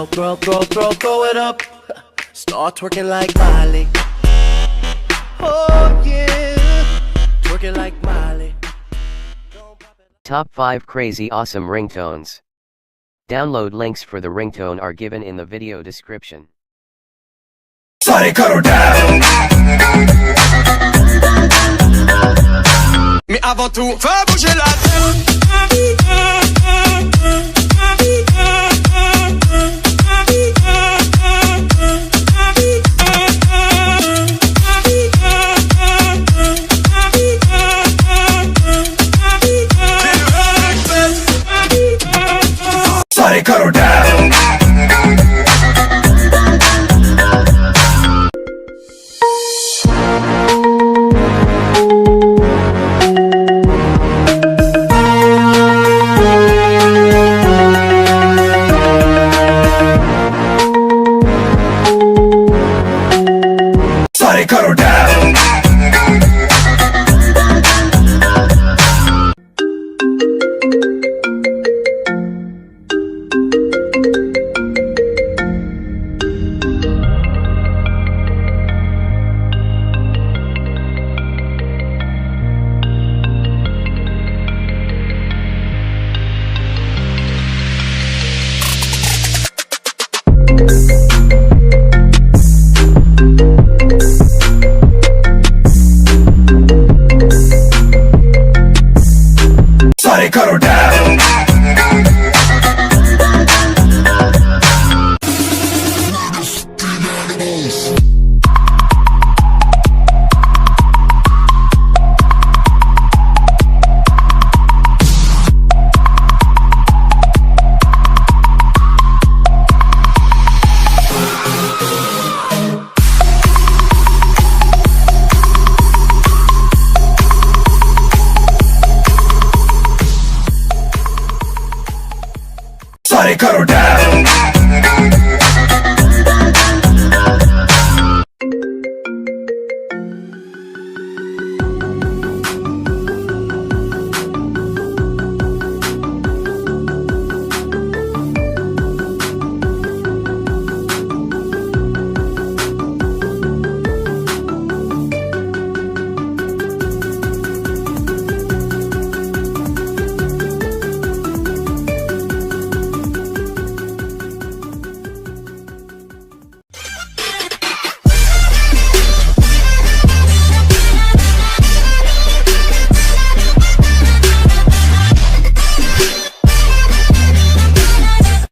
throw it up. Start twerking like Miley. Oh yeah, twerking like Miley. Top 5 Crazy Awesome Ringtones. Download links for the ringtone are given in the video description. Sorry, karo down. Mais avant tout, fais bouger la tête. Sorry, karo down. Sorry, karo down. Sorry, karo down. Sorry, karo down.